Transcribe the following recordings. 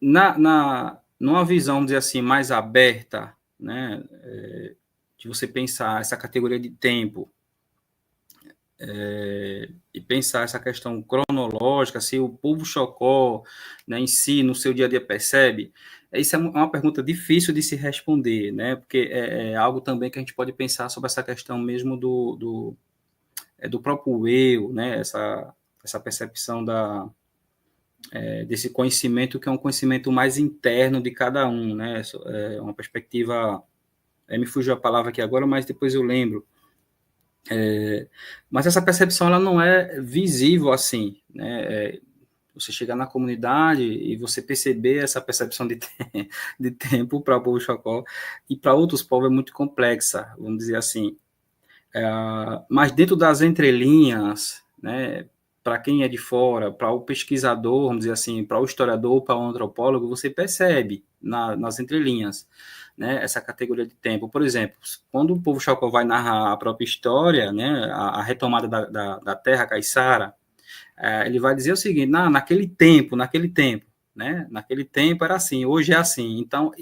numa visão, vamos dizer assim, mais aberta, né, de você pensar essa categoria de tempo, e pensar essa questão cronológica, se o povo Chocó, né, em si, no seu dia a dia percebe, isso é uma pergunta difícil de se responder, né, porque é algo também que a gente pode pensar sobre essa questão mesmo do próprio eu, né, essa percepção desse conhecimento que é um conhecimento mais interno de cada um, né, é uma perspectiva, me fugiu a palavra aqui agora, mas depois eu lembro. Mas essa percepção ela não é visível assim, né? Você chegar na comunidade e você perceber essa percepção de tempo para o povo Chocó e para outros povos é muito complexa, vamos dizer assim. Mas dentro das entrelinhas, né, para quem é de fora, para o pesquisador, vamos dizer assim, para o historiador, para o antropólogo, você percebe nas entrelinhas, né, essa categoria de tempo. Por exemplo, quando o povo Chocó vai narrar a própria história, né, a retomada da terra caiçara, ele vai dizer o seguinte, naquele tempo, né, naquele tempo era assim, hoje é assim. Então,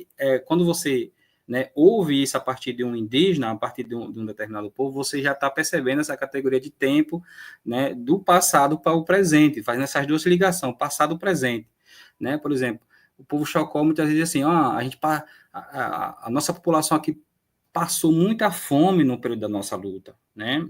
quando você, né, ouve isso a partir de um indígena, a partir de um determinado povo, você já está percebendo essa categoria de tempo, né, do passado para o presente, fazendo essas duas ligações, passado e presente, né? Por exemplo, o povo Chocó muitas vezes assim, a nossa população aqui passou muita fome no período da nossa luta, né?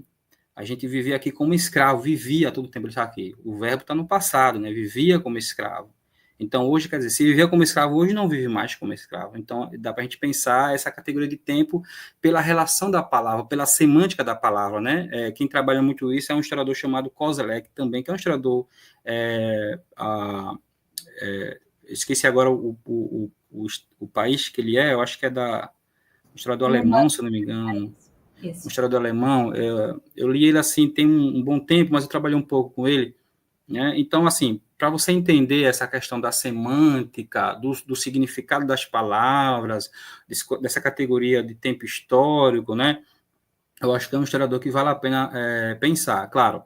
A gente vivia aqui como escravo, vivia todo o tempo aqui. O verbo está no passado, né? Vivia como escravo. Então, hoje, quer dizer, se vivia como escravo, hoje não vive mais como escravo. Então, dá para a gente pensar essa categoria de tempo pela relação da palavra, pela semântica da palavra, né? Quem trabalha muito isso é um historiador chamado Koselleck também, que é um historiador... esqueci agora o país que ele é, eu acho que é um historiador alemão, se eu não me engano. Um historiador alemão, eu li ele assim tem um bom tempo, mas eu trabalhei um pouco com ele, né? Então, assim, para você entender essa questão da semântica, do significado das palavras, dessa categoria de tempo histórico, né? Eu acho que é um historiador que vale a pena pensar. Claro,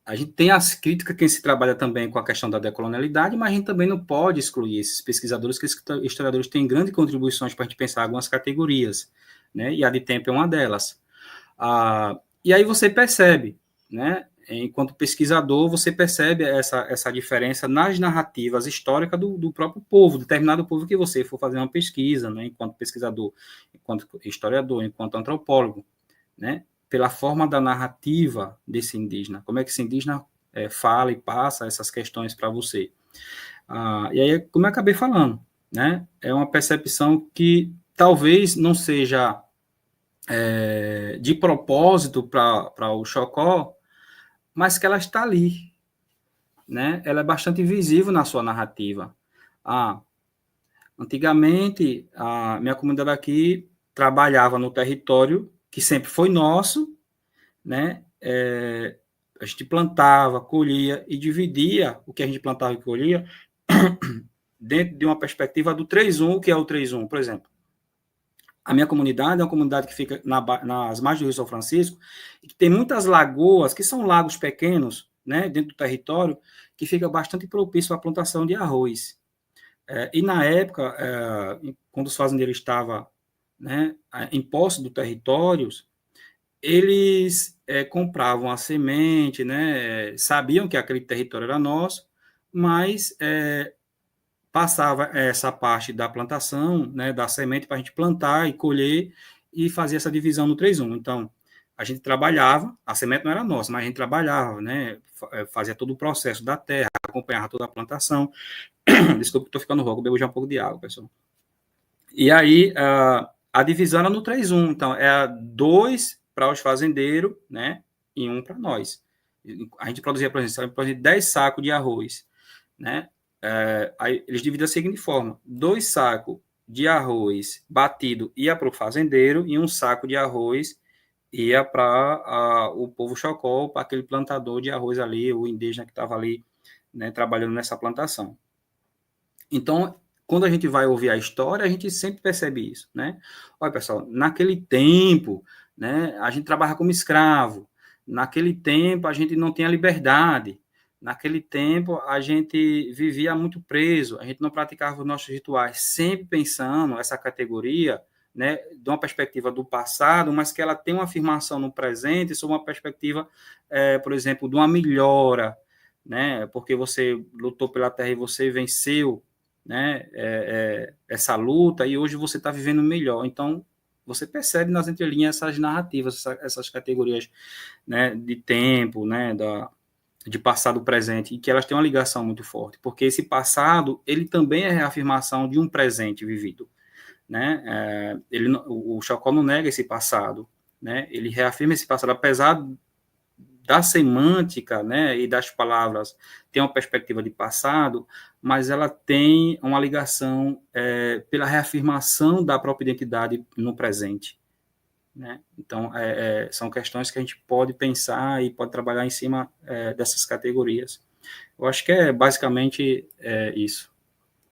a gente tem as críticas que se trabalha também com a questão da decolonialidade, mas a gente também não pode excluir esses pesquisadores, que esses historiadores têm grandes contribuições para a gente pensar algumas categorias, né? E a de tempo é uma delas. E aí você percebe, né? Enquanto pesquisador, você percebe essa diferença nas narrativas históricas do próprio povo, determinado povo que você for fazer uma pesquisa, né? Enquanto pesquisador, enquanto historiador, enquanto antropólogo, né? Pela forma da narrativa desse indígena, como é que esse indígena fala e passa essas questões para você. E aí, como eu acabei falando, né? É uma percepção que talvez não seja de propósito para o Chocó, mas que ela está ali, né? Ela é bastante visível na sua narrativa. Antigamente, a minha comunidade aqui trabalhava no território que sempre foi nosso, né? A gente plantava, colhia e dividia o que a gente plantava e colhia dentro de uma perspectiva do 3-1, o que é o 3-1, por exemplo. A minha comunidade é uma comunidade que fica nas margens do Rio São Francisco, e que tem muitas lagoas, que são lagos pequenos, né, dentro do território, que fica bastante propício à plantação de arroz. E na época, quando os fazendeiros estavam, né, em posse do território, eles compravam a semente, né, sabiam que aquele território era nosso, mas passava essa parte da plantação, né, da semente para a gente plantar e colher e fazer essa divisão no 3-1. Então, a gente trabalhava, a semente não era nossa, mas a gente trabalhava, né, fazia todo o processo da terra, acompanhava toda a plantação. Desculpa, estou ficando rouco, bebo já um pouco de água, pessoal. E aí, a divisão era no 3-1, então, é 2 para os fazendeiros, né, e 1 para nós. A gente produzia, por exemplo, 10 sacos de arroz, né, aí eles dividem da seguinte forma: 2 sacos de arroz batido ia para o fazendeiro e 1 saco de arroz ia para o povo Chocó, para aquele plantador de arroz ali, o indígena que estava ali, né, trabalhando nessa plantação. Então, quando a gente vai ouvir a história, a gente sempre percebe isso, né? Olha, pessoal, naquele tempo, né, a gente trabalha como escravo, naquele tempo a gente não tinha liberdade, Naquele tempo, a gente vivia muito preso, a gente não praticava os nossos rituais, sempre pensando essa categoria, né, de uma perspectiva do passado, mas que ela tem uma afirmação no presente, sob uma perspectiva, por exemplo, de uma melhora, né, porque você lutou pela terra e você venceu, né, essa luta, e hoje você está vivendo melhor. Então, você percebe nas entrelinhas essas narrativas, essas categorias, né, de tempo, né, de passado presente, e que elas têm uma ligação muito forte, porque esse passado, ele também é reafirmação de um presente vivido, né? O Chocó não nega esse passado, né? Ele reafirma esse passado, apesar da semântica, né, e das palavras ter uma perspectiva de passado, mas ela tem uma ligação pela reafirmação da própria identidade no presente, né? Então, são questões que a gente pode pensar e pode trabalhar em cima dessas categorias. Eu acho que é basicamente isso.